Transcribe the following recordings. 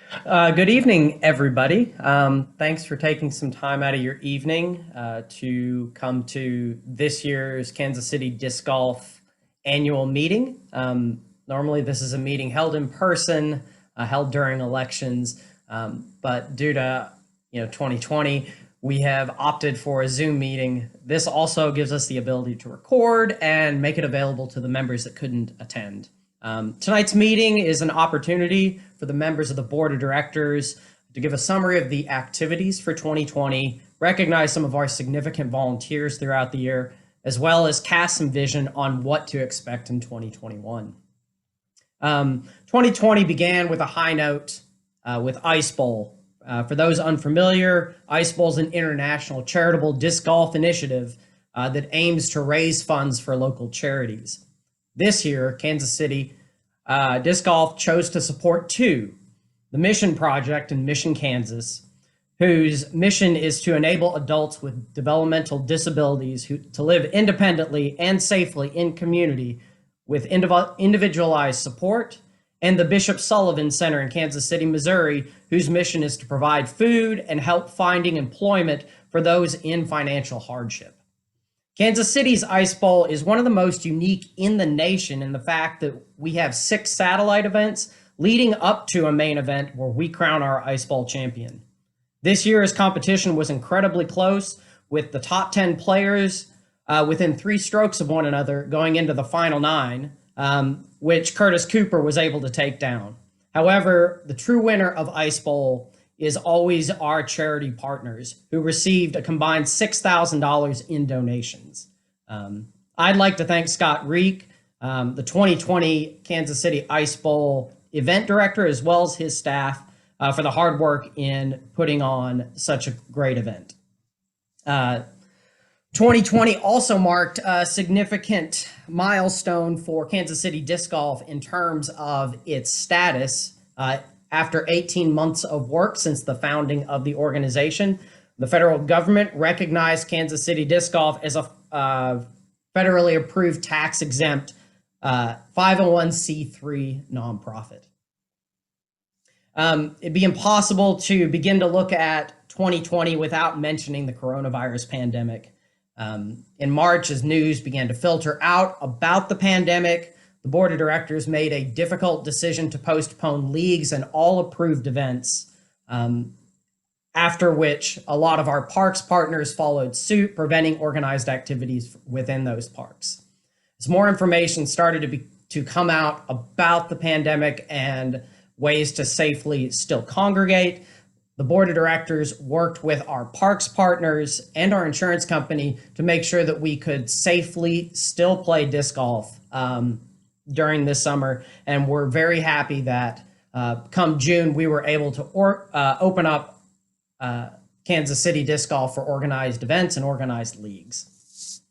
Good evening, everybody. Thanks for taking some time out of your evening to come to this year's Kansas City Disc Golf annual meeting. Normally, this is a meeting held in person, held during elections, but due to 2020, we have opted for a Zoom meeting. This also gives us the ability to record and make it available to the members that couldn't attend. Tonight's meeting is an opportunity for the members of the board of directors to give a summary of the activities for 2020, recognize some of our significant volunteers throughout the year, as well as cast some vision on what to expect in 2021. 2020 began with a high note with Ice Bowl. For those unfamiliar, Ice Bowl is an international charitable disc golf initiative that aims to raise funds for local charities. This year, Kansas City Disc Golf chose to support two, the Mission Project in Mission, Kansas, whose mission is to enable adults with developmental disabilities to live independently and safely in community with individualized support, and the Bishop Sullivan Center in Kansas City, Missouri, whose mission is to provide food and help finding employment for those in financial hardship. Kansas City's Ice Bowl is one of the most unique in the nation in the fact that we have 6 satellite events leading up to a main event where we crown our Ice Bowl champion. This year's competition was incredibly close, with the top 10 players within 3 strokes of one another going into the final 9, which Curtis Cooper was able to take down. However, the true winner of Ice Bowl is always our charity partners, who received a combined $6,000 in donations. I'd like to thank Scott Reek, the 2020 Kansas City Ice Bowl event director, as well as his staff, for the hard work in putting on such a great event. 2020 also marked a significant milestone for Kansas City Disc Golf in terms of its status. After 18 months of work since the founding of the organization, the federal government recognized Kansas City Disc Golf as a federally approved tax-exempt 501c3 nonprofit. It'd be impossible to begin to look at 2020 without mentioning the coronavirus pandemic. In March, as news began to filter out about the pandemic, the board of directors made a difficult decision to postpone leagues and all approved events, after which a lot of our parks partners followed suit, preventing organized activities within those parks. As more information started to come out about the pandemic and ways to safely still congregate, the board of directors worked with our parks partners and our insurance company to make sure that we could safely still play disc golf during this summer, and we're very happy that come June we were able to open up Kansas City Disc Golf for organized events and organized leagues.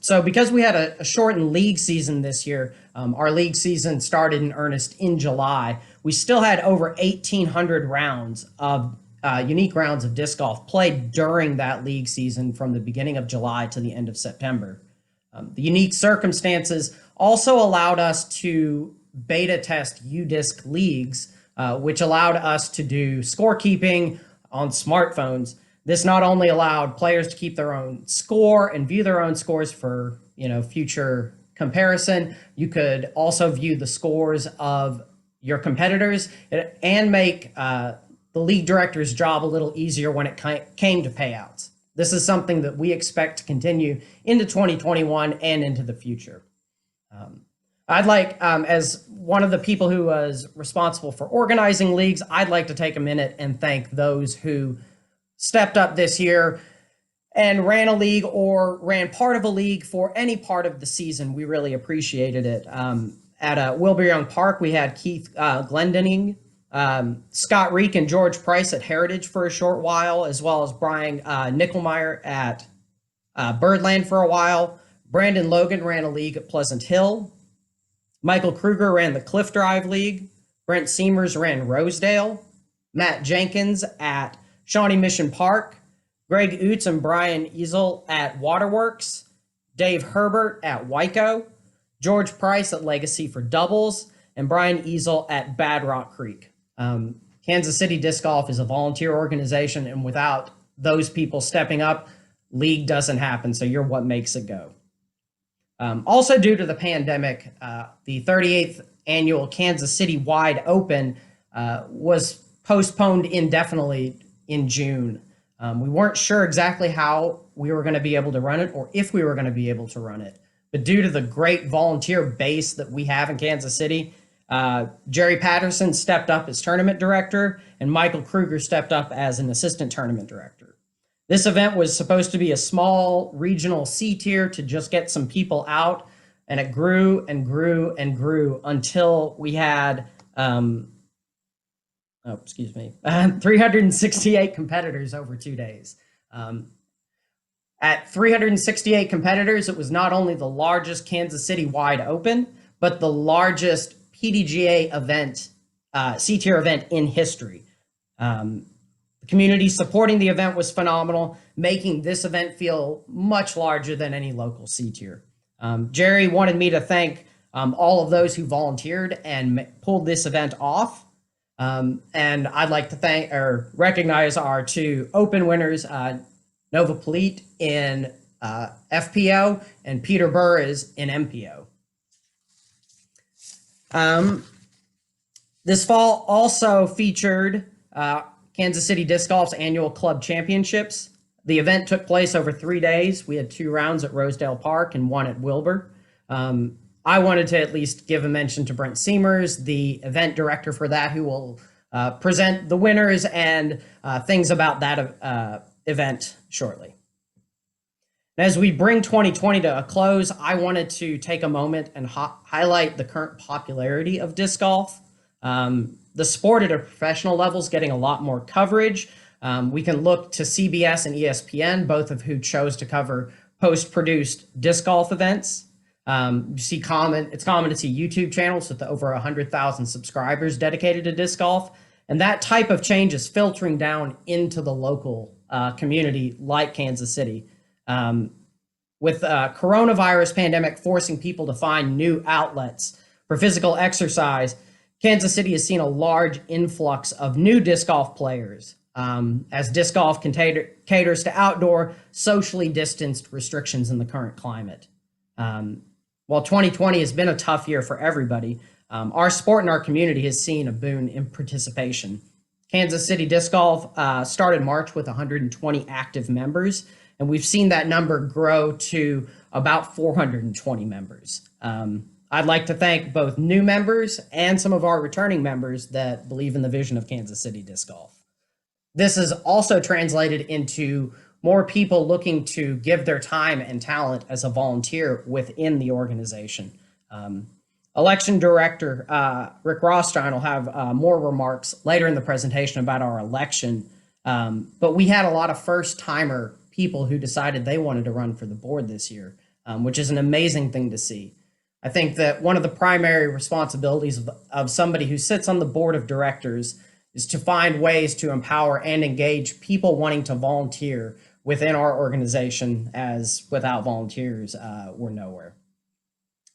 So because we had a shortened league season this year, our league season started in earnest in July. We still had over 1,800 rounds of unique rounds of disc golf played during that league season from the beginning of July to the end of September. The unique circumstances also allowed us to beta test UDisc leagues, which allowed us to do scorekeeping on smartphones. This not only allowed players to keep their own score and view their own scores for future comparison. You could also view the scores of your competitors and make the league director's job a little easier when it came to payouts. This is something that we expect to continue into 2021 and into the future. I'd like, as one of the people who was responsible for organizing leagues, I'd like to take a minute and thank those who stepped up this year and ran a league or ran part of a league for any part of the season. We really appreciated it. At Wilbur Young Park, we had Keith Glendening, Scott Reek and George Price at Heritage for a short while, as well as Brian Nickelmeyer at Birdland for a while. Brandon Logan ran a league at Pleasant Hill. Michael Kruger ran the Cliff Drive League. Brent Seamers ran Rosedale. Matt Jenkins at Shawnee Mission Park. Greg Oots and Brian Easel at Waterworks. Dave Herbert at Wyco. George Price at Legacy for doubles. And Brian Easel at Bad Rock Creek. Kansas City Disc Golf is a volunteer organization, and without those people stepping up, league doesn't happen. So you're what makes it go. Also, due to the pandemic, the 38th annual Kansas City Wide Open was postponed indefinitely in June. We weren't sure exactly how we were going to be able to run it or if we were going to be able to run it. But due to the great volunteer base that we have in Kansas City, Jerry Patterson stepped up as tournament director and Michael Kruger stepped up as an assistant tournament director. This event was supposed to be a small regional C tier to just get some people out, and it grew and grew and grew until we had 368 competitors over 2 days. At 368 competitors, it was not only the largest Kansas City Wide Open, but the largest PDGA event, C-tier event in history. The community supporting the event was phenomenal, making this event feel much larger than any local C-tier. Jerry wanted me to thank all of those who volunteered and pulled this event off. And I'd like to recognize our two open winners, Nova Polite in FPO and Peter Burr is in MPO. This fall also featured Kansas City Disc Golf's annual club championships. The event took place over 3 days. We had 2 rounds at Rosedale Park and 1 at Wilbur. I wanted to at least give a mention to Brent Seamers, the event director for that, who will present the winners and things about that event shortly. As we bring 2020 to a close, I wanted to take a moment and highlight the current popularity of disc golf. The sport at a professional level is getting a lot more coverage. We can look to CBS and ESPN, both of who chose to cover post-produced disc golf events. It's common to see YouTube channels with over 100,000 subscribers dedicated to disc golf. And that type of change is filtering down into the local community like Kansas City. With coronavirus pandemic forcing people to find new outlets for physical exercise, Kansas City has seen a large influx of new disc golf players as disc golf caters to outdoor, socially distanced restrictions in the current climate. While 2020 has been a tough year for everybody, our sport and our community has seen a boon in participation. Kansas City Disc Golf started March with 120 active members, and we've seen that number grow to about 420 members. I'd like to thank both new members and some of our returning members that believe in the vision of Kansas City Disc Golf. This is also translated into more people looking to give their time and talent as a volunteer within the organization. Election Director Rick Rothstein will have more remarks later in the presentation about our election, but we had a lot of first-timer people who decided they wanted to run for the board this year, which is an amazing thing to see. I think that one of the primary responsibilities of somebody who sits on the board of directors is to find ways to empower and engage people wanting to volunteer within our organization, as without volunteers, we're nowhere.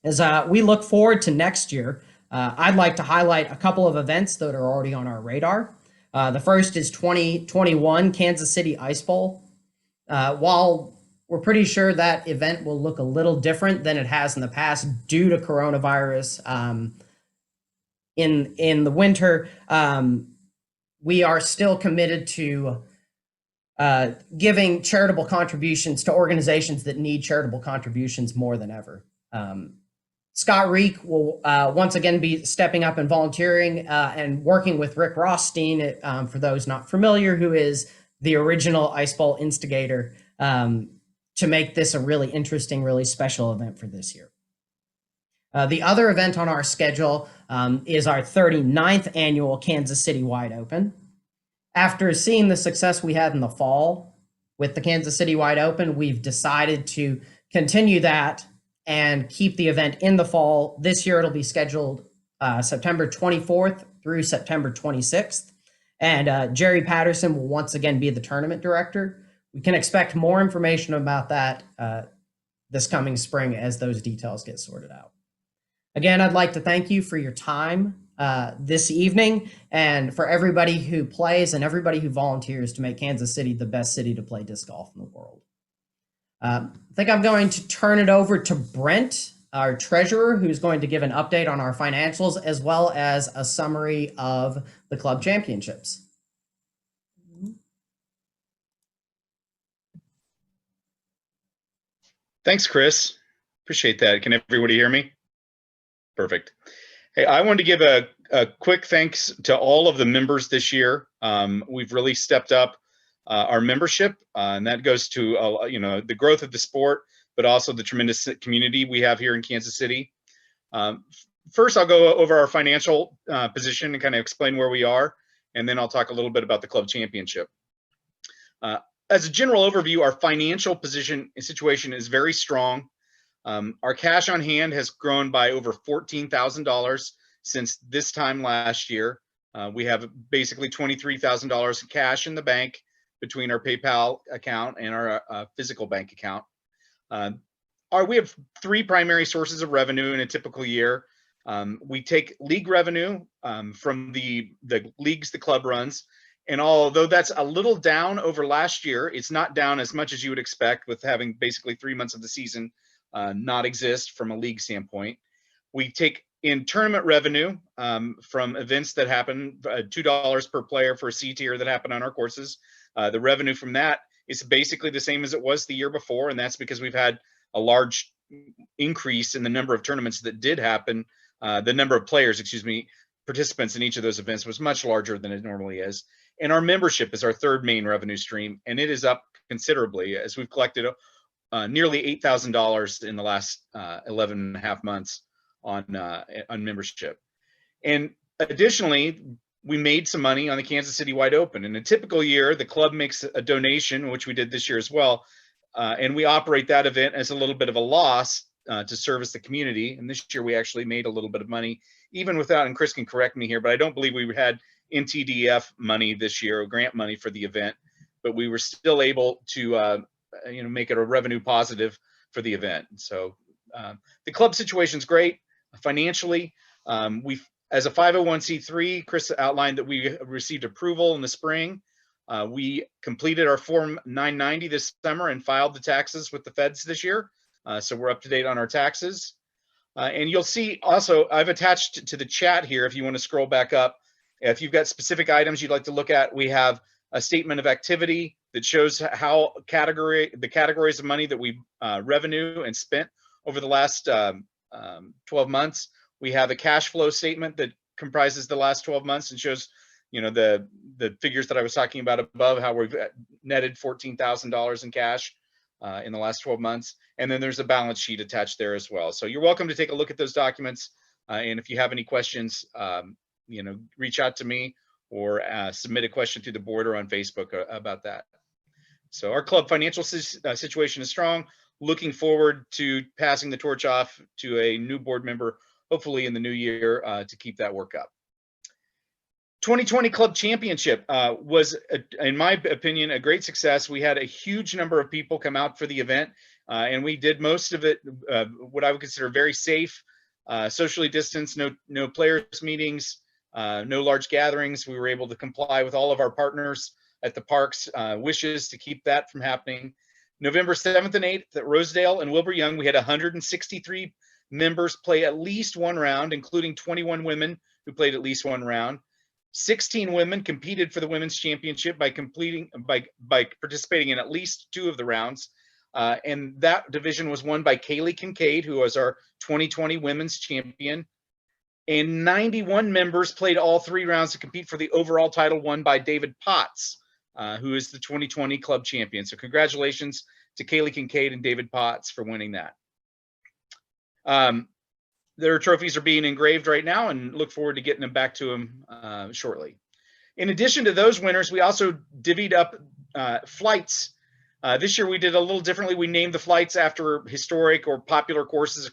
As we look forward to next year, I'd like to highlight a couple of events that are already on our radar. The first is 2021 Kansas City Ice Bowl. While we're pretty sure that event will look a little different than it has in the past due to coronavirus in the winter, we are still committed to giving charitable contributions to organizations that need charitable contributions more than ever. Scott Reek will once again be stepping up and volunteering and working with Rick Rothstein, for those not familiar, who is the original Ice Bowl instigator, to make this a really interesting, really special event for this year. The other event on our schedule is our 39th annual Kansas City Wide Open. After seeing the success we had in the fall with the Kansas City Wide Open, we've decided to continue that and keep the event in the fall. This year it'll be scheduled September 24th through September 26th. And Jerry Patterson will once again be the tournament director. We can expect more information about that this coming spring as those details get sorted out. Again, I'd like to thank you for your time this evening, and for everybody who plays and everybody who volunteers to make Kansas City the best city to play disc golf in the world. I think I'm going to turn it over to Brent, our treasurer, who's going to give an update on our financials as well as a summary of the club championships. Thanks, Chris. Appreciate that. Can everybody hear me? Perfect. Hey, I wanted to give a quick thanks to all of the members this year. We've really stepped up our membership, and that goes to the growth of the sport, but also the tremendous community we have here in Kansas City. First, I'll go over our financial position and kind of explain where we are, and then I'll talk a little bit about the club championship. As a general overview, our financial position and situation is very strong. Our cash on hand has grown by over $14,000 since this time last year. We have basically $23,000 in cash in the bank between our PayPal account and our physical bank account. We have three primary sources of revenue in a typical year. We take league revenue from the leagues the club runs. And although that's a little down over last year, it's not down as much as you would expect with having basically 3 months of the season not exist from a league standpoint. We take in tournament revenue from events that happen, $2 per player for a C tier that happen on our courses. The revenue from that is basically the same as it was the year before, and that's because we've had a large increase in the number of tournaments that did happen. The number of players, participants in each of those events was much larger than it normally is. And our membership is our third main revenue stream, and it is up considerably as we've collected nearly $8,000 in the last 11 and a half months on membership. And additionally, we made some money on the Kansas City Wide Open. In a typical year, the club makes a donation, which we did this year as well, and we operate that event as a little bit of a loss to service the community. And this year we actually made a little bit of money, even without, and Chris can correct me here, but I don't believe we had NTDF money this year, or grant money for the event, but we were still able to make it a revenue positive for the event. So the club situation is great financially. As a 501c3, Chris outlined that we received approval in the spring. We completed our Form 990 this summer and filed the taxes with the feds this year. So we're up to date on our taxes. And you'll see also, I've attached to the chat here, if you want to scroll back up, if you've got specific items you'd like to look at, we have a statement of activity that shows how the categories of money that we revenue and spent over the last 12 months. We have a cash flow statement that comprises the last 12 months and shows, the figures that I was talking about above, how we've netted $14,000 in cash in the last 12 months. And then there's a balance sheet attached there as well. So you're welcome to take a look at those documents. And if you have any questions, reach out to me or submit a question to the board or on Facebook about that. So our club financial situation is strong. Looking forward to passing the torch off to a new board member, hopefully in the new year, to keep that work up. 2020 Club Championship was, in my opinion, a great success. We had a huge number of people come out for the event, and we did most of it what I would consider very safe, socially distanced, no players meetings, no large gatherings. We were able to comply with all of our partners at the parks' wishes to keep that from happening. November 7th and 8th at Rosedale and Wilbur Young, we had 163 members play at least one round, including 21 women who played at least one round. 16 women competed for the women's championship by participating in at least 2 of the rounds. And that division was won by Kaylee Kincaid, who was our 2020 women's champion. And 91 members played all 3 rounds to compete for the overall title, won by David Potts, who is the 2020 club champion. So congratulations to Kaylee Kincaid and David Potts for winning that. Their trophies are being engraved right now, and look forward to getting them back to them shortly. In addition to those winners, we also divvied up flights. This year we did a little differently. We named the flights after historic or popular courses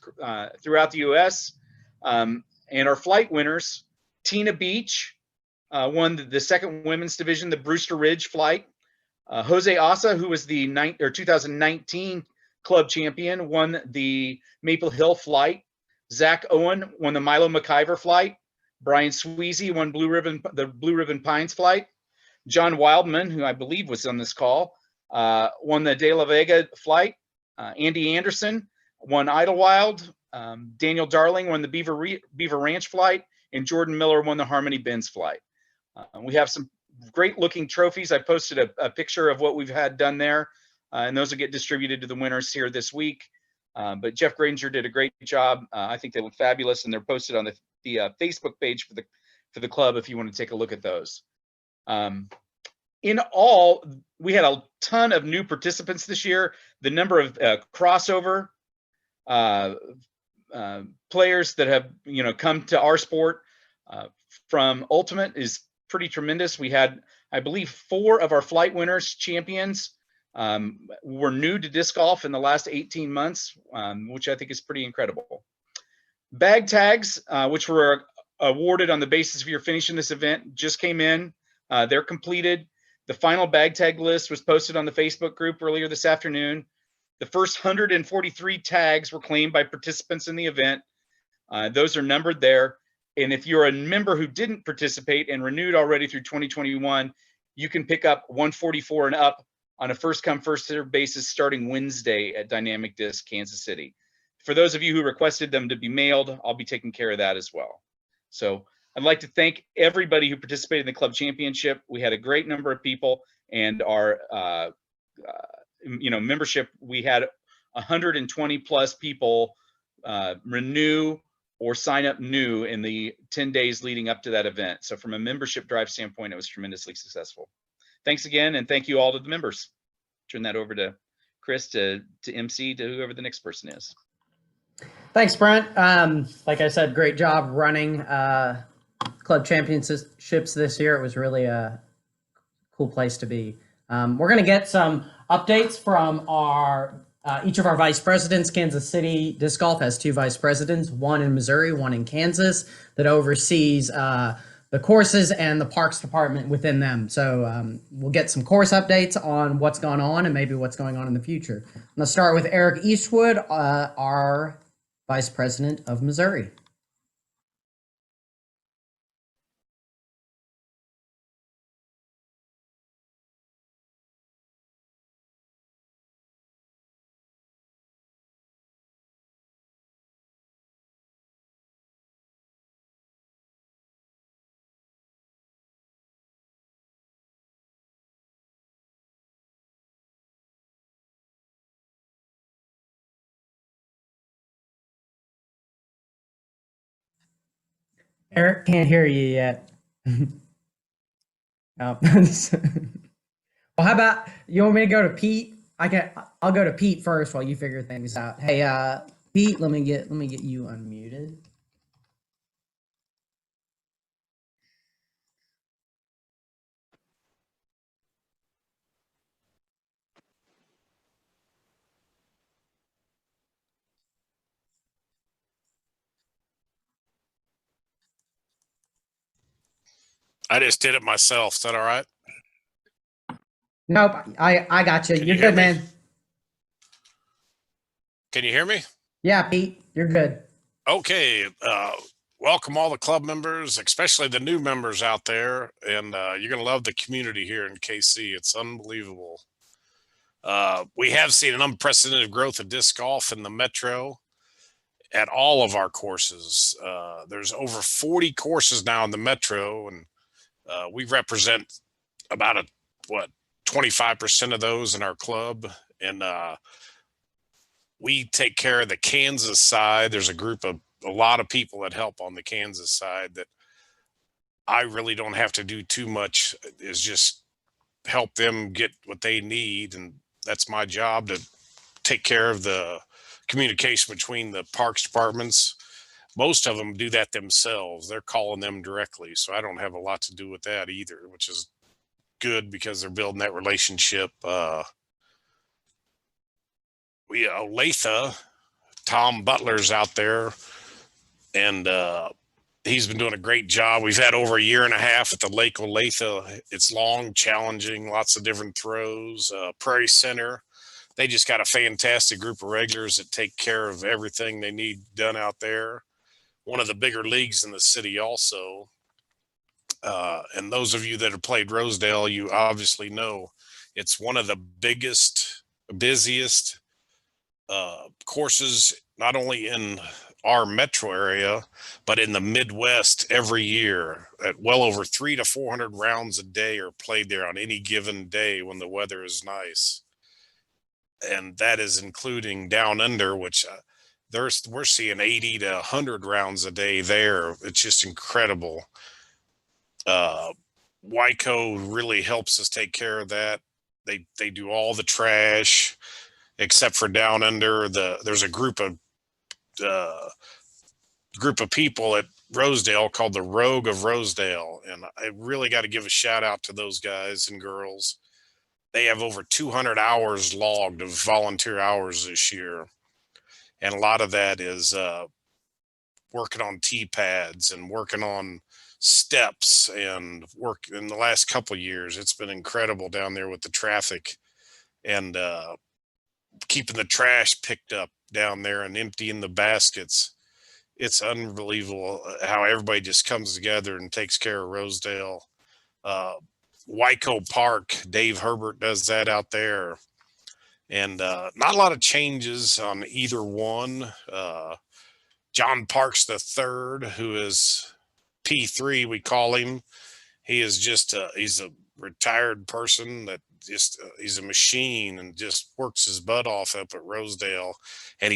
throughout the U.S. And our flight winners, Tina Beach won the second women's division, the Brewster Ridge flight. Jose Asa, who was the 2019 club champion, won the Maple Hill flight. Zach Owen won the Milo McIver flight. Brian Sweezy won the Blue Ribbon Pines flight. John Wildman, who I believe was on this call, won the De La Vega flight. Andy Anderson won Idlewild. Daniel Darling won the Beaver Ranch flight, and Jordan Miller won the Harmony Benz flight. We have some great looking trophies. I posted a picture of what we've had done there, and those will get distributed to the winners here this week. But Jeff Granger did a great job. I think they look fabulous, and they're posted on the Facebook page for the club if you want to take a look at those. In all, we had a ton of new participants this year. The number of crossover players that have come to our sport from Ultimate is pretty tremendous. We had, I believe, 4 of our flight winners champions were new to disc golf in the last 18 months, which I think is pretty incredible. Bag tags, which were awarded on the basis of your finishing this event, just came in. They're completed. The final bag tag list was posted on the Facebook group earlier this afternoon. The first 143 tags were claimed by participants in the event. Those are numbered there. And if you're a member who didn't participate and renewed already through 2021, you can pick up 144 and up on a first come, first served basis starting Wednesday at Dynamic Disc Kansas City. For those of you who requested them to be mailed, I'll be taking care of that as well. So I'd like to thank everybody who participated in the club championship. We had a great number of people, and our membership, we had 120 plus people renew or sign up new in the 10 days leading up to that event. So from a membership drive standpoint, it was tremendously successful. Thanks again, and thank you all to the members. Turn that over to Chris to MC to whoever the next person is. Thanks, Brent. Like I said, great job running club championships this year. It was really a cool place to be. We're going to get some updates from each of our vice presidents. Kansas City Disc Golf has 2 vice presidents, one in Missouri, one in Kansas, that oversees the courses and the parks department within them. So we'll get some course updates on what's going on and maybe what's going on in the future. I'm going to start with Eric Eastwood, our vice president of Missouri. Eric, can't hear you yet. Oh. Well, how about you want me to go to Pete? I'll go to Pete first while you figure things out. Hey, Pete, let me get you unmuted. I just did it myself. Is that all right? Nope, I got you. You're good, man. Can you hear me? Yeah, Pete, you're good. Okay. Welcome all the club members, especially the new members out there. And you're going to love the community here in KC. It's unbelievable. We have seen an unprecedented growth of disc golf in the metro at all of our courses. There's over 40 courses now in the metro, and we represent about 25% of those in our club. And we take care of the Kansas side. There's a lot of people that help on the Kansas side that I really don't have to do too much, is just help them get what they need. And that's my job, to take care of the communication between the parks departments. Most of them do that themselves. They're calling them directly. So I don't have a lot to do with that either, which is good because they're building that relationship. Olathe, Tom Butler's out there, and he's been doing a great job. We've had over a year and a half at the Lake Olathe. It's long, challenging, lots of different throws. Prairie Center, they just got a fantastic group of regulars that take care of everything they need done out there. one of the bigger leagues in the city also. And those of you that have played Rosedale, you obviously know it's one of the biggest, busiest courses, not only in our metro area, but in the Midwest every year. At well over 300 to 400 rounds a day are played there on any given day when the weather is nice. And that is including down under, which we're seeing 80 to 100 rounds a day there. It's just incredible. Wyco really helps us take care of that. They do all the trash except for down under. There's a group of people at Rosedale called the Rogue of Rosedale, and I really got to give a shout out to those guys and girls. They have over 200 hours logged of volunteer hours this year, and a lot of that is working on T-pads and working on steps and work. In the last couple of years, it's been incredible down there with the traffic and keeping the trash picked up down there and emptying the baskets. It's unbelievable how everybody just comes together and takes care of Rosedale. Wyco Park, Dave Herbert does that out there. And not a lot of changes on either one. John Parks the third, who is P3, we call him. He is just he's a retired person that just he's a machine and just works his butt off up at Rosedale. And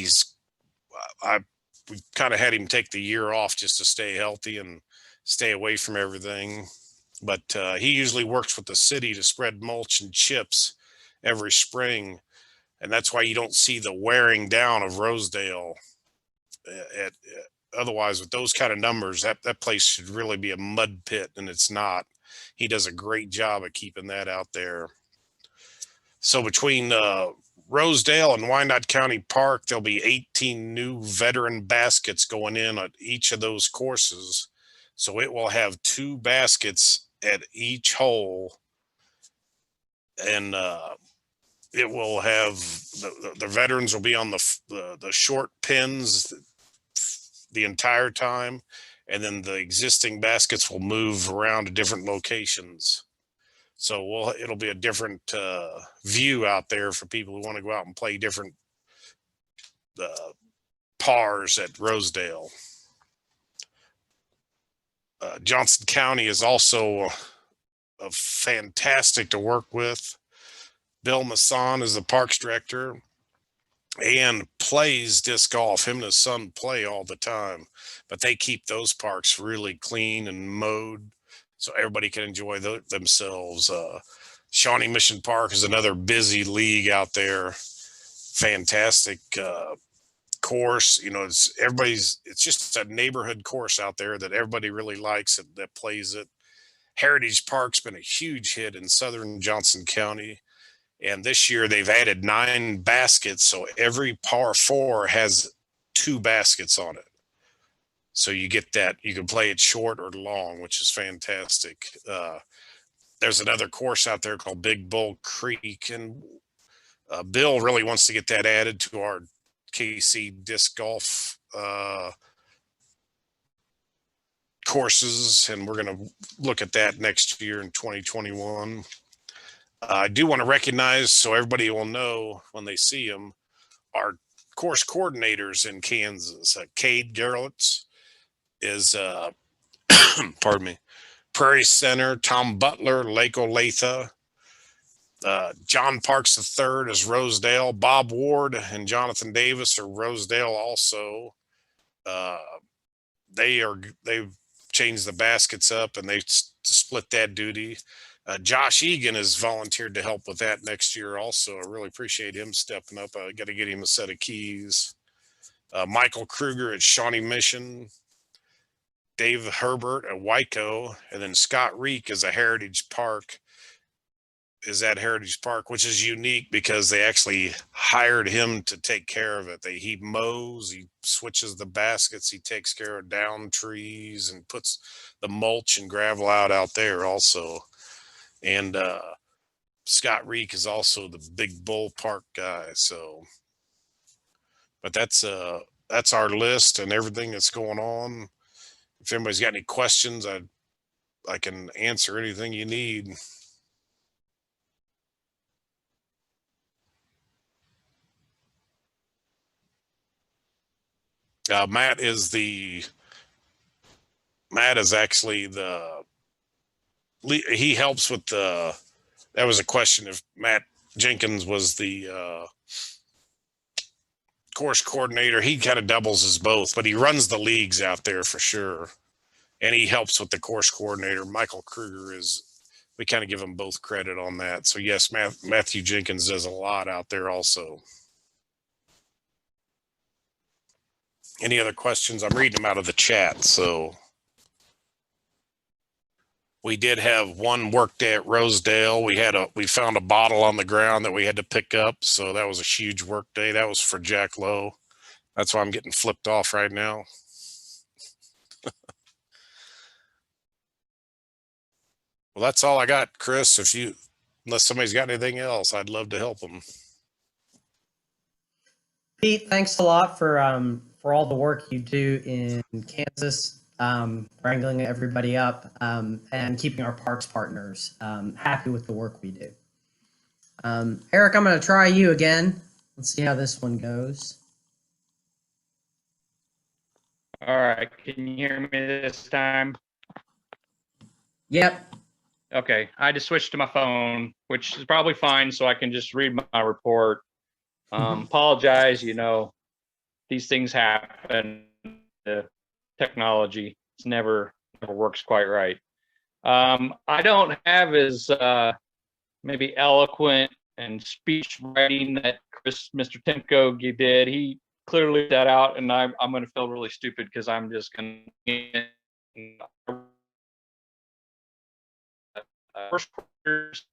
we kind of had him take the year off just to stay healthy and stay away from everything. But he usually works with the city to spread mulch and chips every spring. And that's why you don't see the wearing down of Rosedale. Otherwise, with those kind of numbers, that place should really be a mud pit, and it's not. He does a great job of keeping that out there. So between Rosedale and Wyandotte County Park, there'll be 18 new veteran baskets going in at each of those courses. So it will have 2 baskets at each hole, and it will have the veterans will be on the short pins the entire time, and then the existing baskets will move around to different locations. So it'll be a different view out there for people who want to go out and play different pars at Rosedale. Johnson County is also fantastic to work with. Bill Masson is the parks director and plays disc golf. Him and his son play all the time, but they keep those parks really clean and mowed so everybody can enjoy themselves. Shawnee Mission Park is another busy league out there. Fantastic course. You know, it's just a neighborhood course out there that everybody really likes that plays it. Heritage Park's been a huge hit in southern Johnson County. And this year they've added 9 baskets. So every par 4 has 2 baskets on it. So you get that. You can play it short or long, which is fantastic. There's another course out there called Big Bull Creek. And Bill really wants to get that added to our KC disc golf courses. And we're going to look at that next year in 2021. I do want to recognize, so everybody will know when they see them, our course coordinators in Kansas. Cade Gerlitz is, pardon me, Prairie Center. Tom Butler, Lake Olathe. John Parks III is Rosedale. Bob Ward and Jonathan Davis are Rosedale also. They've changed the baskets up and they split that duty. Josh Egan has volunteered to help with that next year also. I really appreciate him stepping up. I got to get him a set of keys. Michael Kruger at Shawnee Mission. Dave Herbert at Wyco. And then Scott Reek is at Heritage Park, which is unique because they actually hired him to take care of it. He mows, he switches the baskets, he takes care of down trees and puts the mulch and gravel out there also. And Scott Reek is also the Big Bull Park guy. So, but that's that's our list and everything that's going on. If anybody's got any questions, I can answer anything you need. Matt is actually he helps with that was a question if Matt Jenkins was the course coordinator. He kind of doubles as both, but he runs the leagues out there for sure. And he helps with the course coordinator. Michael Kruger we kind of give them both credit on that. So yes, Matthew Jenkins does a lot out there also. Any other questions? I'm reading them out of the chat. So we did have one work day at Rosedale. We found a bottle on the ground that we had to pick up. So that was a huge work day. That was for Jack Lowe. That's why I'm getting flipped off right now. Well, that's all I got, Chris. Unless somebody's got anything else, I'd love to help them. Pete, thanks a lot for all the work you do in Kansas, wrangling everybody up, and keeping our parks partners happy with the work we do. Eric, I'm going to try you again. Let's see how this one goes. All right, can you hear me this time? Yep. Okay, I just switched to my phone, which is probably fine, so I can just read my report. Apologize, these things happen. The technology never works quite right. I don't have as maybe eloquent and speech writing that Mr. Timko did. He clearly laid that out, and I'm going to feel really stupid because I'm just going to first quarters.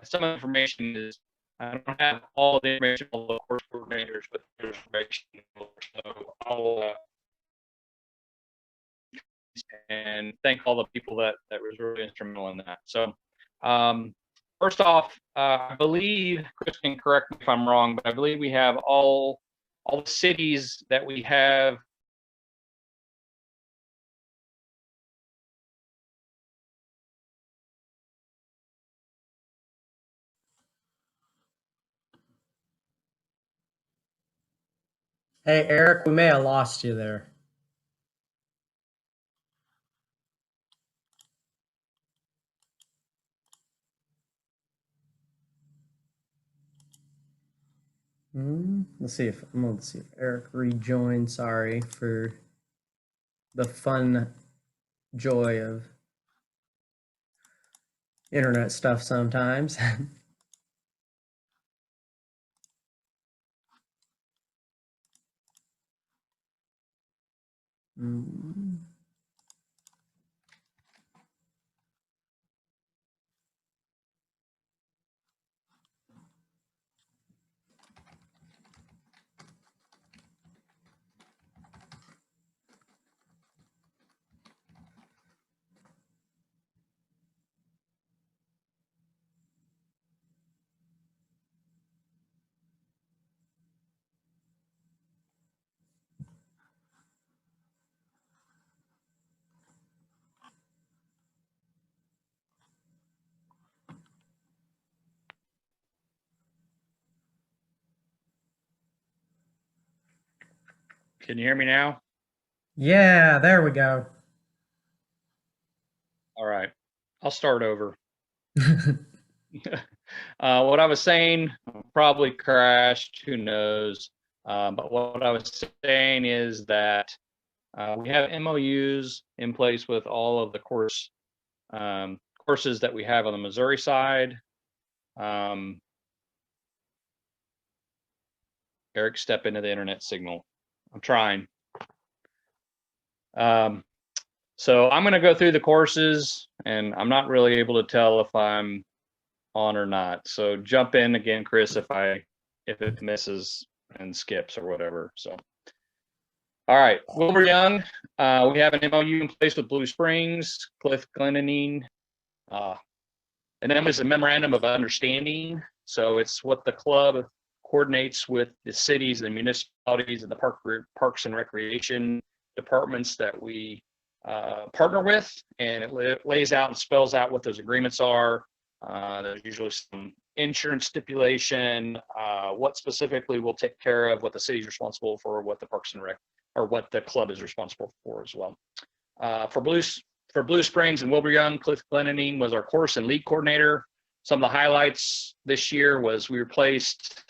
Some information is I don't have all the information on the course coordinators, but there's information. So I'll and thank all the people that was really instrumental in that. So first off, I believe Chris can correct me if I'm wrong, but I believe we have all the cities that we have. Hey, Eric, we may have lost you there. Let's see if Eric rejoins. Sorry for the fun joy of internet stuff sometimes. Can you hear me now? Yeah, there we go. All right, I'll start over. What I was saying probably crashed, who knows? But what I was saying is that we have MOUs in place with all of the courses that we have on the Missouri side. Eric, step into the internet signal. I'm trying. So I'm going to go through the courses, and I'm not really able to tell if I'm on or not. So jump in again, Chris, if it misses and skips or whatever. So, all right, Wilbur Young, we have an MOU in place with Blue Springs, Cliff Glendenine, and then there's a memorandum of understanding. So it's what the club coordinates with the cities, the municipalities, and the parks and recreation departments that we partner with, and it lays out and spells out what those agreements are. There's usually some insurance stipulation, what specifically we'll take care of, what the city's responsible for, what the Parks and Rec, or what the club is responsible for as well. For Blue Springs and Wilbraham, Cliff Glendenine was our course and league coordinator. Some of the highlights this year was we replaced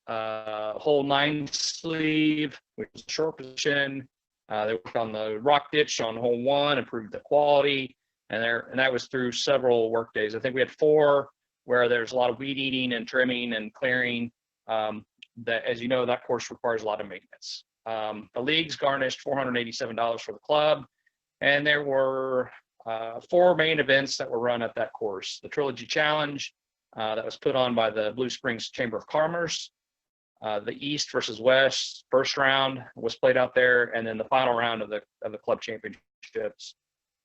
hole 9 sleeve, which is a short position. They worked on the rock ditch on hole 1, improved the quality, and that was through several work days. I think we had 4 where there's a lot of weed eating and trimming and clearing. That, as you know, that course requires a lot of maintenance. The leagues garnished $487 for the club, and there were 4 main events that were run at that course. The Trilogy Challenge that was put on by the Blue Springs Chamber of Commerce. The East versus West first round was played out there, and then the final round of the club championships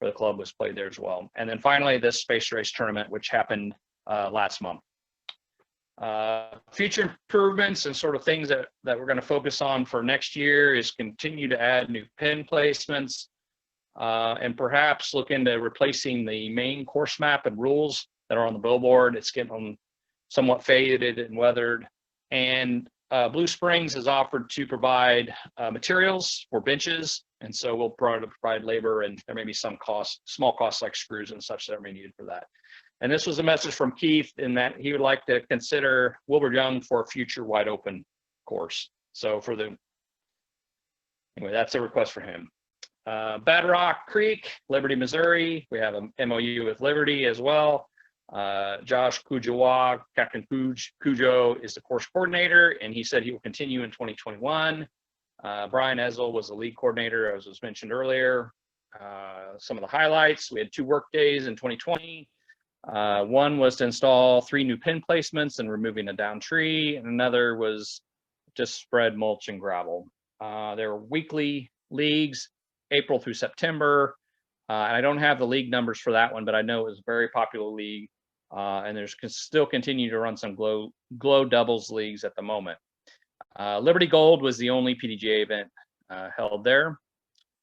for the club was played there as well. And then finally, this space race tournament, which happened last month. Future improvements and sort of things that we're going to focus on for next year is continue to add new pin placements, and perhaps look into replacing the main course map and rules that are on the billboard. It's getting somewhat faded and weathered. And Blue Springs has offered to provide materials for benches, and so we'll provide labor, and there may be some small costs like screws and such that may be needed for that. And this was a message from Keith in that he would like to consider Wilbur Young for a future wide open course. So anyway, that's a request for him. Bad Rock Creek, Liberty, Missouri. We have an MOU with Liberty as well. Josh Kujawa, Captain Cujo, is the course coordinator, and he said he will continue in 2021. Brian Ezel was the league coordinator, as was mentioned earlier. Some of the highlights: we had 2 work days in 2020. One was to install 3 new pin placements and removing a down tree, and another was just spread mulch and gravel. There were weekly leagues, April through September. And I don't have the league numbers for that one, but I know it was a very popular league. And there's still continue to run some glow doubles leagues at the moment. Liberty Gold was the only PDGA event held there.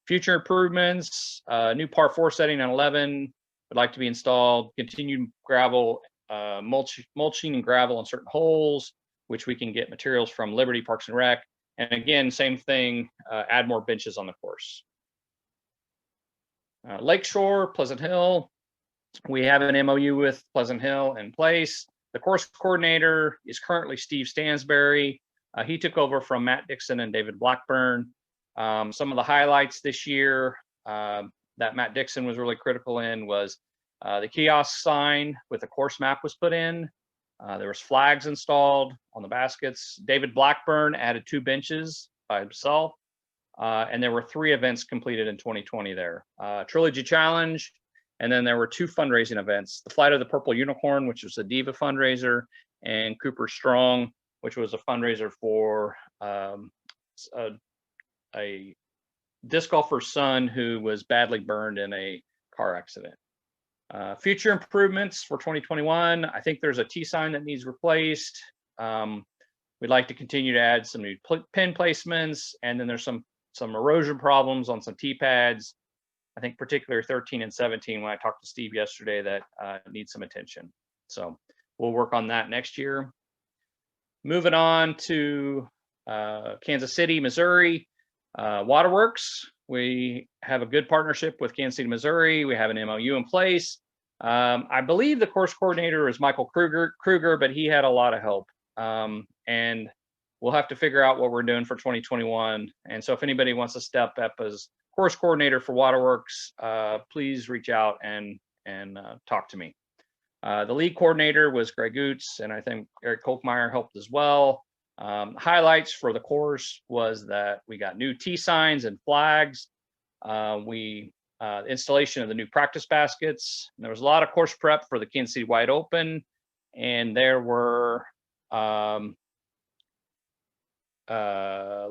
Future improvements, new par 4 setting on 11 would like to be installed. Continued gravel, mulching and gravel on certain holes, which we can get materials from Liberty Parks and Rec. And again, same thing, add more benches on the course. Lakeshore, Pleasant Hill, we have an MOU with Pleasant Hill in place. The course coordinator is currently Steve Stansberry. He took over from Matt Dixon and David Blackburn. Some of the highlights this year that Matt Dixon was really critical in was the kiosk sign with the course map was put in. There was flags installed on the baskets. David Blackburn added 2 benches by himself. And there were 3 events completed in 2020 there. Trilogy Challenge, and then there were 2 fundraising events. The Flight of the Purple Unicorn, which was a Diva fundraiser, and Cooper Strong, which was a fundraiser for a disc golfer's son who was badly burned in a car accident. Future improvements for 2021, I think there's a T sign that needs replaced. We'd like to continue to add some new pin placements, and then there's some erosion problems on some tee pads. I think particularly 13 and 17, when I talked to Steve yesterday, that needs some attention. So we'll work on that next year. Moving on to Kansas City, Missouri, Waterworks. We have a good partnership with Kansas City, Missouri. We have an MOU in place. I believe the course coordinator is Michael Kruger, but he had a lot of help. And we'll have to figure out what we're doing for 2021. And so if anybody wants to step up as course coordinator for Waterworks, please reach out and talk to me. The league coordinator was Greg Goots, and I think Eric Kolkmeyer helped as well. Highlights for the course was that we got new T signs and flags. Installation of the new practice baskets. And there was a lot of course prep for the Kansas City Wide Open, and there were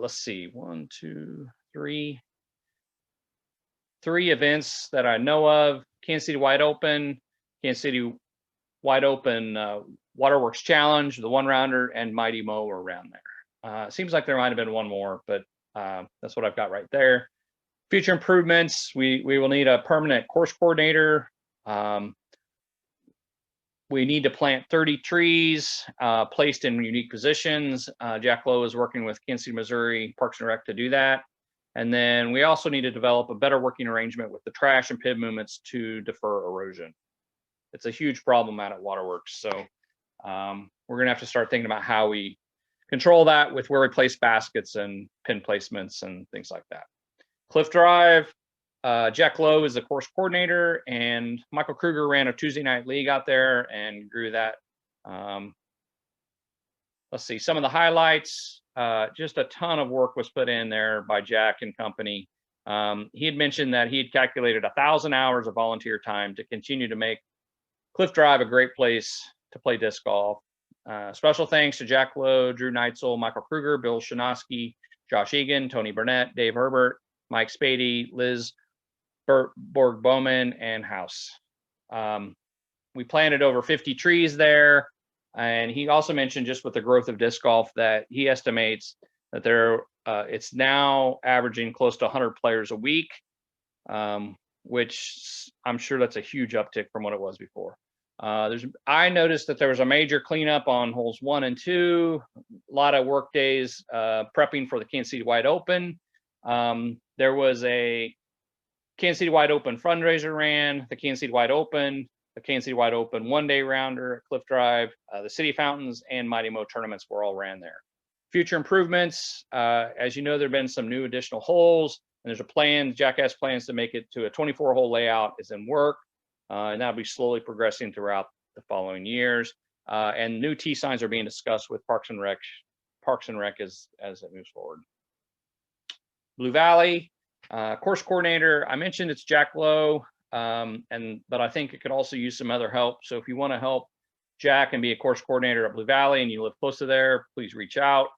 let's see, 1, 2, 3 events that I know of: Kansas City Wide Open, Kansas City Wide Open Waterworks Challenge, the 1-rounder, and Mighty Mo were around there. It seems like there might have been one more, but that's what I've got right there. Future improvements, we will need a permanent course coordinator. We need to plant 30 trees placed in unique positions. Jack Lowe is working with Kansas City, Missouri Parks and Rec to do that. And then we also need to develop a better working arrangement with the trash and pid movements to defer erosion. It's a huge problem out at Waterworks. So we're gonna have to start thinking about how we control that with where we place baskets and pin placements and things like that. Cliff Drive, Jack Lowe is the course coordinator, and Michael Kruger ran a Tuesday night league out there and grew that. Let's see, some of the highlights, just a ton of work was put in there by Jack and company. He had mentioned that he had calculated 1,000 hours of volunteer time to continue to make Cliff Drive a great place to play disc golf. Special thanks to Jack Lowe, Drew Neitzel, Michael Kruger, Bill Shinoski, Josh Egan, Tony Burnett, Dave Herbert, Mike Spady, Liz Borg Bowman, and House. We planted over 50 trees there. And he also mentioned, just with the growth of disc golf, that he estimates that it's now averaging close to 100 players a week, which I'm sure that's a huge uptick from what it was before. I noticed that there was a major cleanup on holes 1 and 2, a lot of work days prepping for the Kansas City Wide Open. There was a Kansas City Wide Open fundraiser ran, the Kansas City Wide Open, the Kansas City Wide Open 1-day rounder at Cliff Drive, the City Fountains, and Mighty Mo tournaments were all ran there. Future improvements, as you know, there have been some new additional holes, and there's a plan, Jack has plans to make it to a 24-hole layout is in work, and that'll be slowly progressing throughout the following years. And new tee signs are being discussed with Parks and Rec as it moves forward. Blue Valley, course coordinator, I mentioned it's Jack Lowe, but I think it could also use some other help. So if you want to help Jack and be a course coordinator at Blue Valley and you live close to there, please reach out.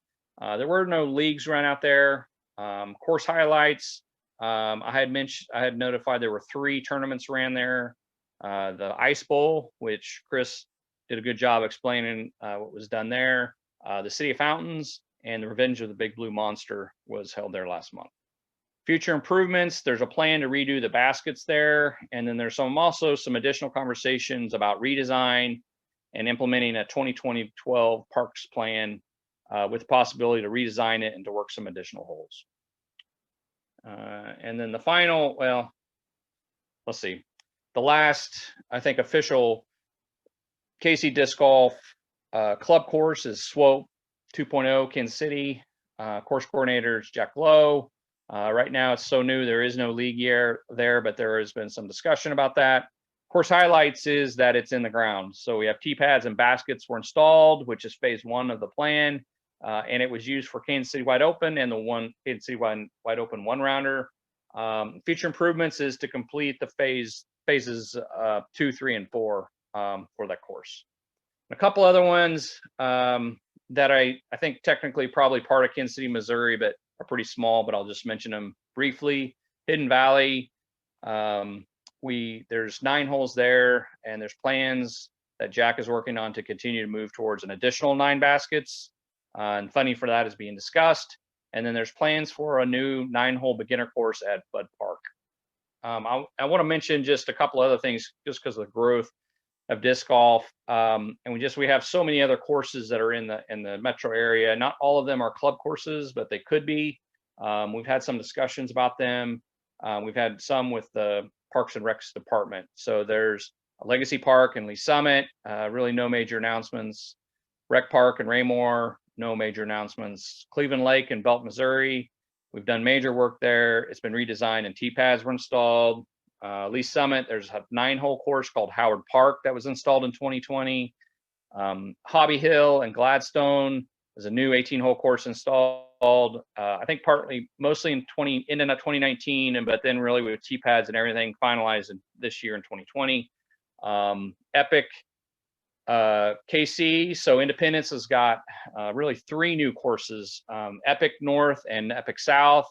There were no leagues run out there. Course highlights, I had notified there were 3 tournaments ran there. The Ice Bowl, which Chris did a good job explaining what was done there. The City of Fountains and the Revenge of the Big Blue Monster was held there last month. Future improvements, there's a plan to redo the baskets there. And then there's also some additional conversations about redesign and implementing a 2020-12 parks plan with the possibility to redesign it and to work some additional holes. And then the final, well, let's see. The last, I think, official KC Disc Golf club course is Swope 2.0 Kansas City. Course coordinator is Jack Lowe. Right now it's so new, there is no league year there, but there has been some discussion about that. Course highlights is that it's in the ground. So we have tee pads and baskets were installed, which is phase 1 of the plan. And it was used for Kansas City Wide Open and the Kansas City Wide Open 1-rounder. Future improvements is to complete the phases 2, 3, and 4 for that course. And a couple other ones that I think technically probably part of Kansas City, Missouri, but are pretty small, but I'll just mention them briefly. Hidden Valley, there's 9 holes there, and there's plans that Jack is working on to continue to move towards an additional 9 baskets, and funding for that is being discussed. And then there's plans for a new 9-hole beginner course at Bud Park. I want to mention just a couple other things just because of the growth of disc golf. And we have so many other courses that are in the metro area. Not all of them are club courses, but they could be. We've had some discussions about them. We've had some with the Parks and Recs department. So there's a Legacy Park and Lee Summit, really no major announcements. Rec Park and Raymore, no major announcements. Cleveland Lake in Belt, Missouri, we've done major work there. It's been redesigned and tee pads were installed. Lee Summit, there's a 9-hole course called Howard Park that was installed in 2020. Hobby Hill and Gladstone, there's a new 18-hole course installed. I think mostly in 2019, but then really with tee pads and everything finalized this year in 2020. Epic KC, so Independence has got really 3 new courses, Epic North and Epic South,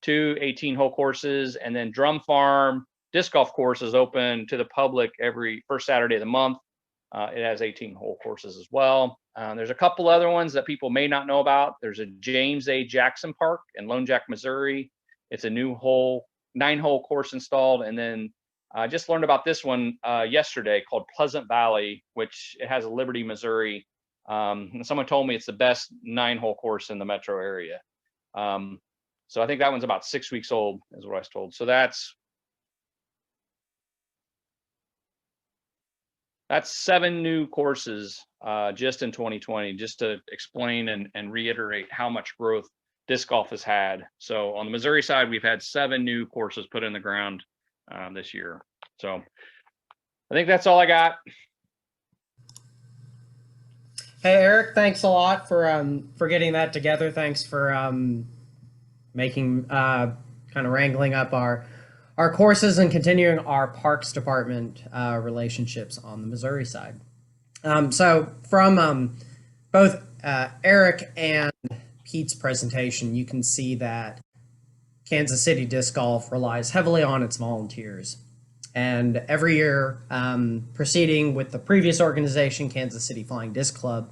2 18-hole courses, and then Drum Farm Disc Golf course is open to the public every first Saturday of the month. It has 18-hole courses as well. There's a couple other ones that people may not know about. There's a James A. Jackson Park in Lone Jack, Missouri. It's a new 9-hole course installed. And then I just learned about this one yesterday called Pleasant Valley, which it has a Liberty, Missouri. And someone told me it's the best 9-hole course in the metro area. So I think that one's about 6 weeks old, is what I was told. So that's 7 new courses just in 2020, just to explain and reiterate how much growth disc golf has had. So on the Missouri side, we've had 7 new courses put in the ground this year. So I think that's all I got. Hey, Eric, thanks a lot for getting that together. Thanks for making kind of wrangling up our courses and continuing our parks department relationships on the Missouri side. So from both Eric and Pete's presentation, you can see that Kansas City Disc Golf relies heavily on its volunteers. And every year, proceeding with the previous organization, Kansas City Flying Disc Club,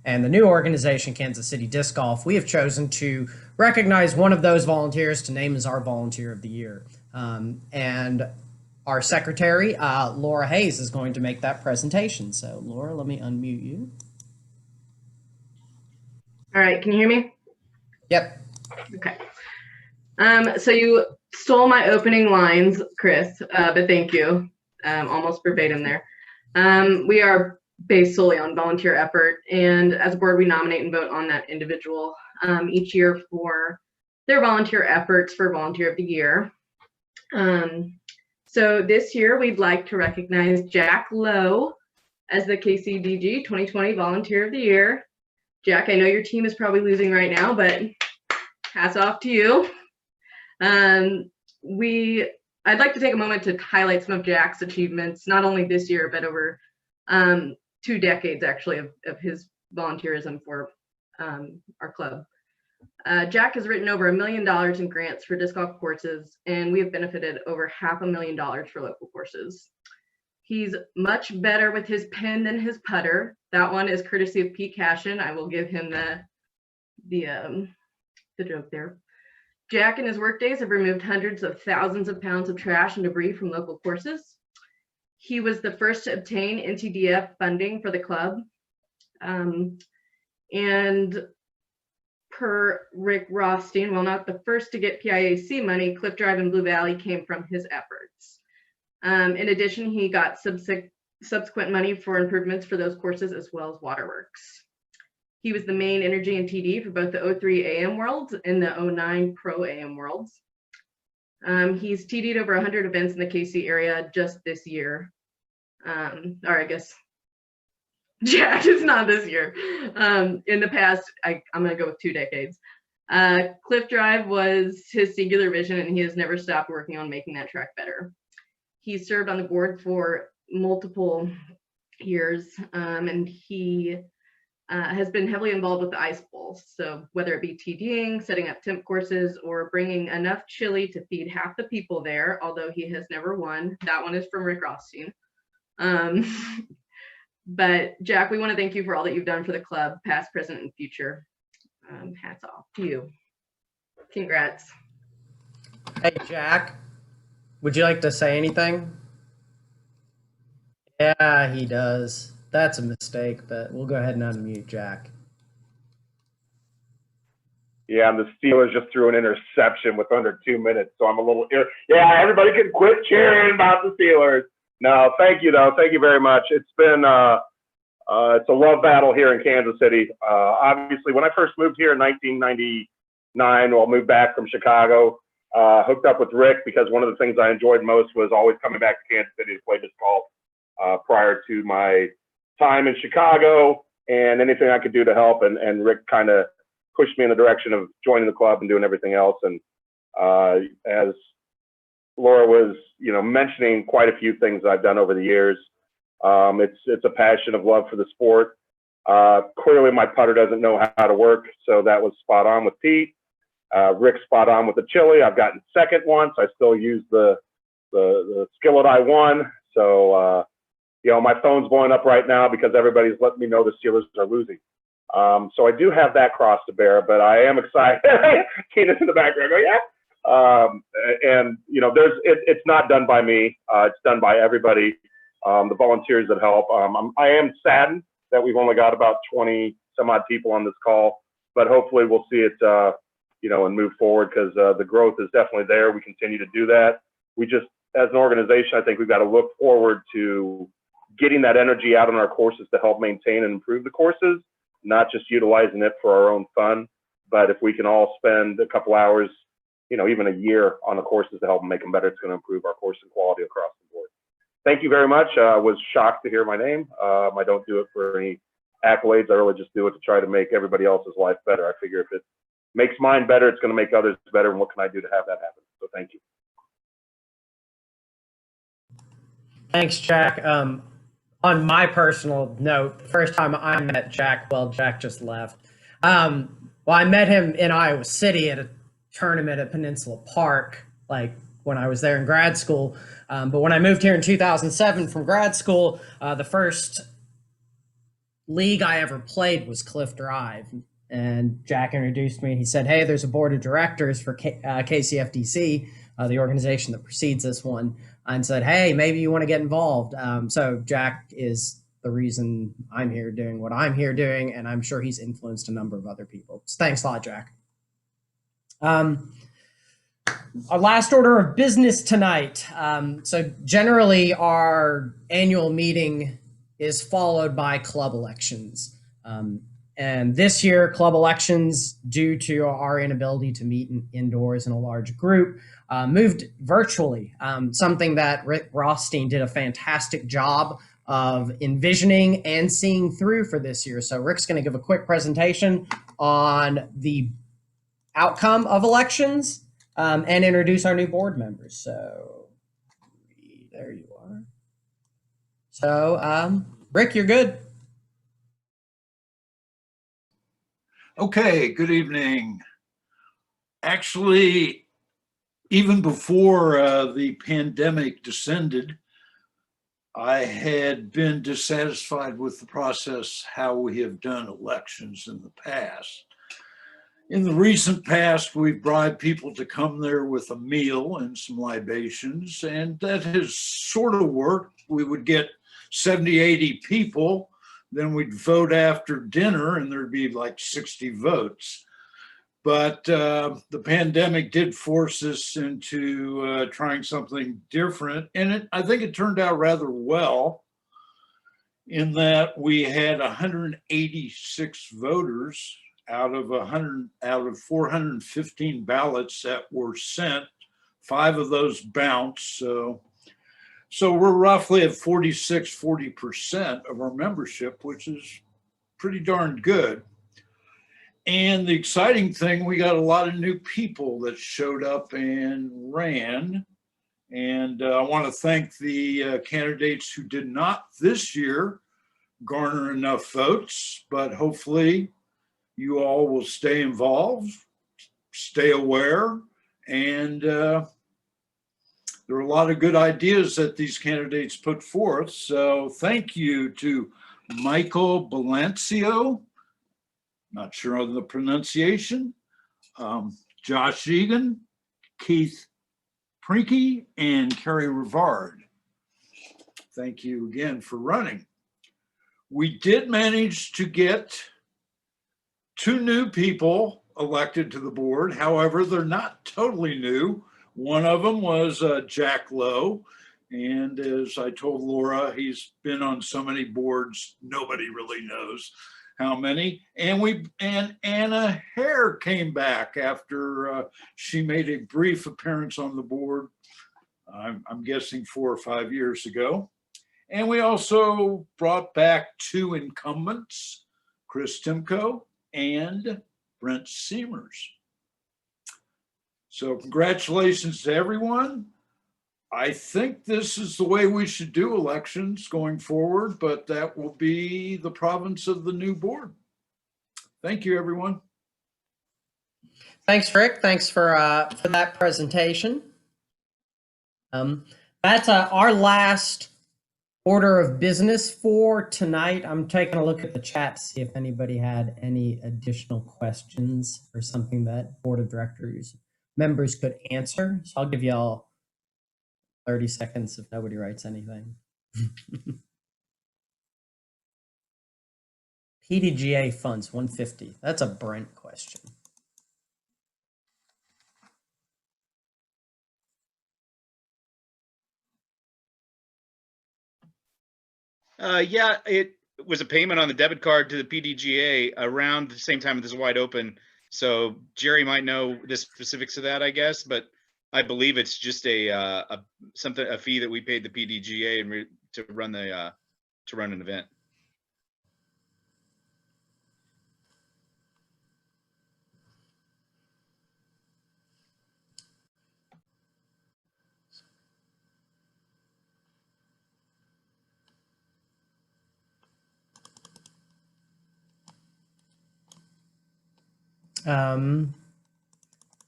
and the new organization, Kansas City Disc Golf, we have chosen to recognize one of those volunteers to name as our Volunteer of the Year. And our secretary, Laura Hayes, is going to make that presentation. So, Laura, let me unmute you. All right, can you hear me? Yep. Okay. So you stole my opening lines, Chris, but thank you. Almost verbatim there. We are based solely on volunteer effort, and as a board, we nominate and vote on that individual each year for their volunteer efforts for Volunteer of the Year. So this year, we'd like to recognize Jack Lowe as the KCDG 2020 Volunteer of the Year. Jack, I know your team is probably losing right now, but hats off to you. I'd like to take a moment to highlight some of Jack's achievements, not only this year, but over 2 decades, actually, of his volunteerism for our club. Jack has written over $1 million in grants for disc golf courses, and we have benefited over $500,000 for local courses. He's much better with his pen than his putter. That one is courtesy of Pete Cashin. I will give him the joke there. Jack in his work days have removed hundreds of thousands of pounds of trash and debris from local courses. He was the first to obtain NTDF funding for the club. And per Rick Rothstein, while not the first to get PIAC money, Cliff Drive and Blue Valley came from his efforts. In addition, he got subsequent money for improvements for those courses as well as waterworks. He was the main energy and TD for both the 03 AM Worlds and the 09 Pro AM Worlds. He's TD'd over 100 events in the KC area just this year. Or I guess Jack is not this year. In the past, I'm gonna go with 2 decades. Cliff Drive was his singular vision, and he has never stopped working on making that track better. He served on the board for multiple years, and he has been heavily involved with the Ice Bowl. So whether it be TDing, setting up temp courses, or bringing enough chili to feed half the people there, although he has never won. That one is from Rick Rothstein. But Jack, we want to thank you for all that you've done for the club, past, present, and future. Hats off to you. Congrats. Hey, Jack, would you like to say anything? Yeah, he does. That's a mistake, but we'll go ahead and unmute Jack. Yeah, and the Steelers just threw an interception with under 2 minutes, so I'm a little yeah, everybody can quit cheering about the Steelers. No, thank you, though. Thank you very much. It's been it's a love battle here in Kansas City. Obviously, when I first moved here in 1999, well, moved back from Chicago, hooked up with Rick because one of the things I enjoyed most was always coming back to Kansas City to play disc golf prior to my time in Chicago, and anything I could do to help. And Rick kind of pushed me in the direction of joining the club and doing everything else. And as Laura was, mentioning quite a few things I've done over the years. It's a passion of love for the sport. Clearly, my putter doesn't know how to work, so that was spot on with Pete. Rick's spot on with the chili. I've gotten second once. I still use the skillet I won. So my phone's blowing up right now because everybody's letting me know the Steelers are losing. So I do have that cross to bear, but I am excited. Keenan's in the background. Go, yeah. And it's not done by me. It's done by everybody, the volunteers that help. I am saddened that we've only got about 20 some odd people on this call, but hopefully we'll see it, and move forward, because the growth is definitely there. We continue to do that. We just, as an organization, I think we've got to look forward to getting that energy out on our courses to help maintain and improve the courses, not just utilizing it for our own fun, but if we can all spend a couple hours, even a year on the courses to help them make them better, it's going to improve our course and quality across the board. Thank you very much. I was shocked to hear my name. I don't do it for any accolades. I really just do it to try to make everybody else's life better. I figure if it makes mine better, it's going to make others better. And what can I do to have that happen? So thank you. Thanks, Jack. On my personal note, the first time I met Jack, well, Jack just left. Well, I met him in Iowa City at a tournament at Peninsula Park, like when I was there in grad school. But when I moved here in 2007 from grad school, the first league I ever played was Cliff Drive. And Jack introduced me. He said, hey, there's a board of directors for KCFDC, the organization that precedes this one, and said, hey, maybe you want to get involved. So Jack is the reason I'm here doing what I'm here doing, and I'm sure he's influenced a number of other people. So thanks a lot, Jack. Our last order of business tonight. So generally our annual meeting is followed by club elections. And this year, club elections, due to our inability to meet indoors in a large group, moved virtually, something that Rick Rothstein did a fantastic job of envisioning and seeing through for this year. So Rick's going to give a quick presentation on the outcome of elections and introduce our new board members. So there you are. So Rick, you're good. Okay, good evening. Actually, even before the pandemic descended, I had been dissatisfied with the process, how we have done elections in the past. In the recent past, we've bribed people to come there with a meal and some libations, and that has sort of worked. We would get 70, 80 people. Then we'd vote after dinner and there'd be like 60 votes. But the pandemic did force us into trying something different. And I think it turned out rather well in that we had 186 voters out of 415 ballots that were sent. 5 of those bounced. So we're roughly at 40% of our membership, which is pretty darn good. And the exciting thing, we got a lot of new people that showed up and ran. And I want to thank the candidates who did not this year garner enough votes, but hopefully you all will stay involved, stay aware, and there are a lot of good ideas that these candidates put forth. So thank you to Michael Balancio, not sure on the pronunciation, Josh Egan, Keith Prinky, and Kerry Rivard. Thank you again for running. We did manage to get 2 new people elected to the board. However, they're not totally new. One of them was Jack Lowe. And as I told Laura, he's been on so many boards, nobody really knows how many. And Anna Hare came back after she made a brief appearance on the board, I'm guessing 4 or 5 years ago. And we also brought back 2 incumbents, Chris Timko and Brent Seamers. So congratulations to everyone. I think this is the way we should do elections going forward, but that will be the province of the new board. Thank you, everyone. Thanks, Rick. Thanks for that presentation. That's our last Order of business for tonight. I'm taking a look at the chat to see if anybody had any additional questions or something that board of directors members could answer. So I'll give you all 30 seconds if nobody writes anything. PDGA funds 150. That's a Brent question. Yeah, it was a payment on the debit card to the PDGA around the same time this is wide open. So Jerry might know the specifics of that, I guess, but I believe it's just a fee that we paid the PDGA to run an event.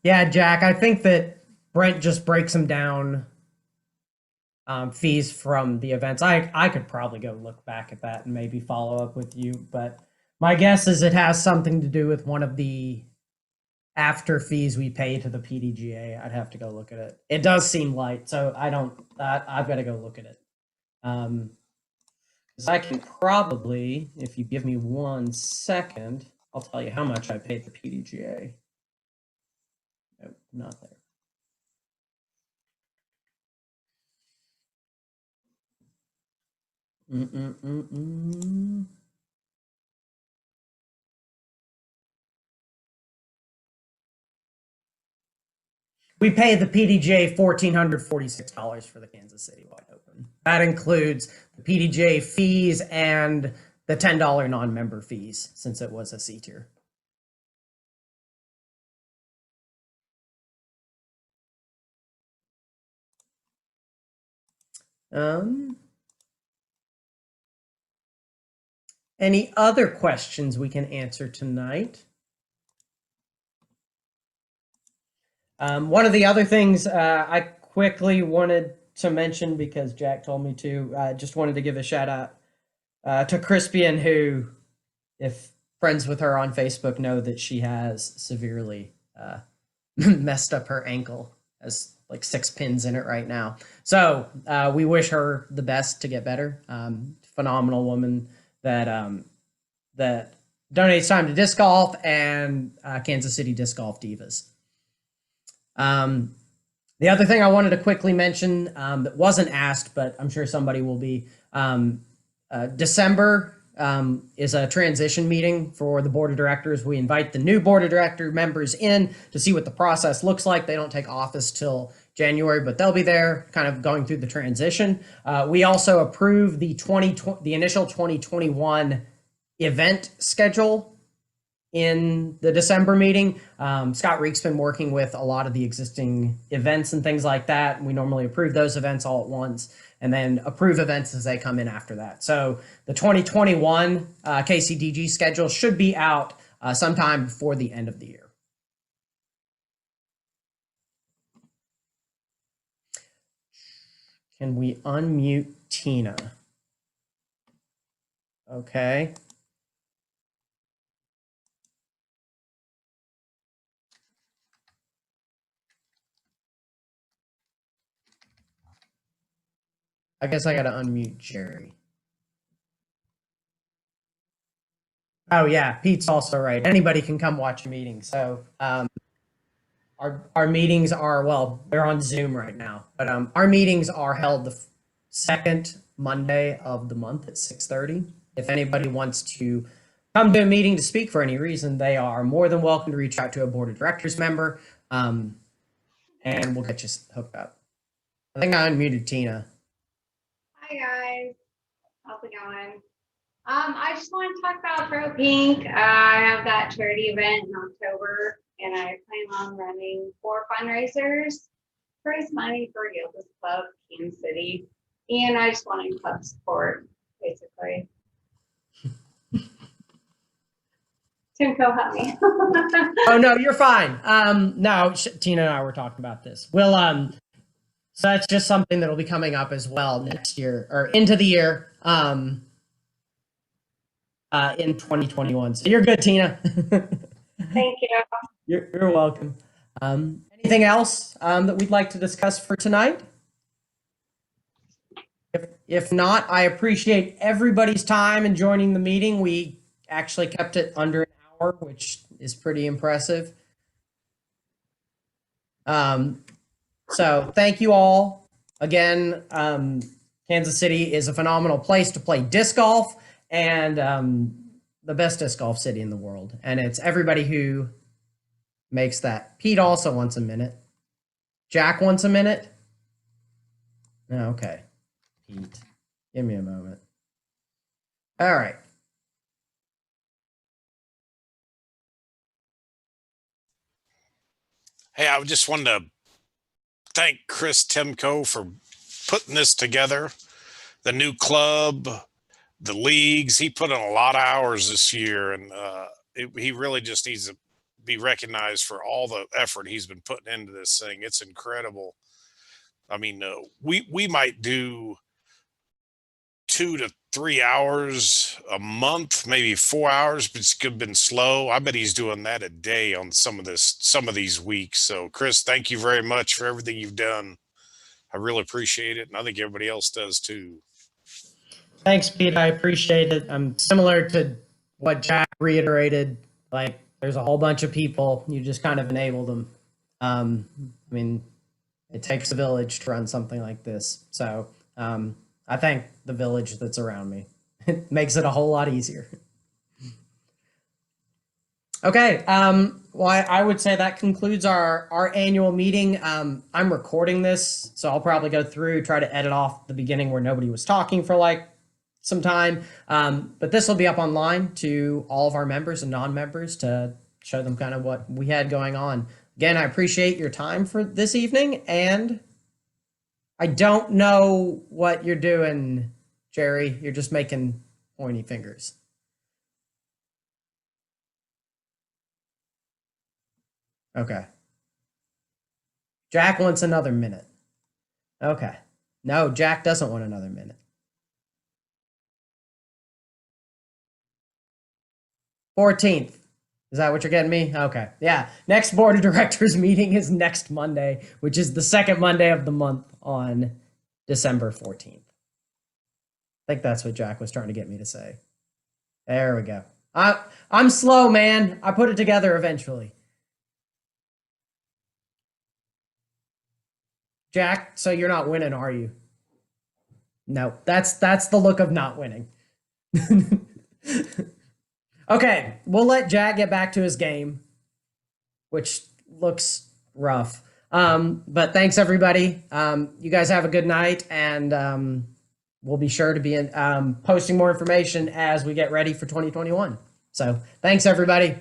Yeah, Jack, I think that Brent just breaks them down, fees from the events. I could probably go look back at that and maybe follow up with you, but my guess is it has something to do with one of the after fees we pay to the PDGA. I'd have to go look at it. It does seem light, so I've got to go look at it. 'Cause I can probably, if you give me 1 second, I'll tell you how much I paid the PDGA. Nope, not there. We pay the PDGA $1,446 for the Kansas City Wide Open. That includes the PDGA fees and the $10 non-member fees, since it was a C tier. Any other questions we can answer tonight? One of the other things I quickly wanted to mention, because Jack told me to, just wanted to give a shout out to Crispian, who, if friends with her on Facebook, know that she has severely messed up her ankle, has like 6 pins in it right now. So we wish her the best to get better. Phenomenal woman that that donates time to disc golf and Kansas City Disc Golf Divas. The other thing I wanted to quickly mention that wasn't asked, but I'm sure somebody will be, December is a transition meeting for the board of directors. We invite the new board of director members in to see what the process looks like. They don't take office till January, but they'll be there kind of going through the transition. We also approve the initial 2021 event schedule in the December meeting. Scott Reek's been working with a lot of the existing events and things like that. We normally approve those events all at once and then approve events as they come in after that. So the 2021 KCDG schedule should be out sometime before the end of the year. Can we unmute Tina? Okay. I guess I got to unmute Jerry. Oh yeah, Pete's also right. Anybody can come watch a meeting. So our meetings are, well, they're on Zoom right now, but our meetings are held the second Monday of the month at 6:30. If anybody wants to come to a meeting to speak for any reason, they are more than welcome to reach out to a board of directors member, and we'll get you hooked up. I think I unmuted Tina. Hi guys, how's it going? I just want to talk about Pro Pink. I have that charity event in October, and I plan on running 4 fundraisers to raise money for Gilda's Club, Kansas City, and I just wanted club support, basically. Timco, help me. Oh no, you're fine. No, Tina and I were talking about this. We'll So that's just something that'll be coming up as well next year or into the year in 2021. So you're good, Tina. Thank you. You're welcome. Anything else that we'd like to discuss for tonight? If not, I appreciate everybody's time in joining the meeting. We actually kept it under an hour, which is pretty impressive. So thank you all. Again, Kansas City is a phenomenal place to play disc golf and the best disc golf city in the world. And it's everybody who makes that. Pete also wants a minute. Jack wants a minute. Okay. Pete, give me a moment. All right. Hey, I just wanted to thank Chris Timko for putting this together. The new club, the leagues, he put in a lot of hours this year, and he really just needs to be recognized for all the effort he's been putting into this thing. It's incredible. I mean, we might do 2 to 3 hours a month, maybe 4 hours, but it's been slow. I bet he's doing that a day on some of these weeks. So Chris, thank you very much for everything you've done. I really appreciate it. And I think everybody else does too. Thanks, Pete. I appreciate it. Similar to what Jack reiterated, like there's a whole bunch of people, you just kind of enable them. I mean, it takes a village to run something like this. So I thank the village that's around me. It makes it a whole lot easier. Okay, well, I would say that concludes our annual meeting. I'm recording this, so I'll probably go through, try to edit off the beginning where nobody was talking for like some time. But this will be up online to all of our members and non-members to show them kind of what we had going on. Again, I appreciate your time for this evening, and I don't know what you're doing, Jerry. You're just making pointy fingers. Okay. Jack wants another minute. Okay. No, Jack doesn't want another minute. 14th. Is that what you're getting me? Okay. Yeah. Next board of directors meeting is next Monday, which is the second Monday of the month on December 14th. I think that's what Jack was trying to get me to say. There we go. I'm slow, man. I put it together eventually. Jack, so you're not winning, are you? No, that's the look of not winning. Okay, we'll let Jack get back to his game, which looks rough. But thanks, everybody. You guys have a good night, and we'll be sure to be posting more information as we get ready for 2021. So thanks, everybody.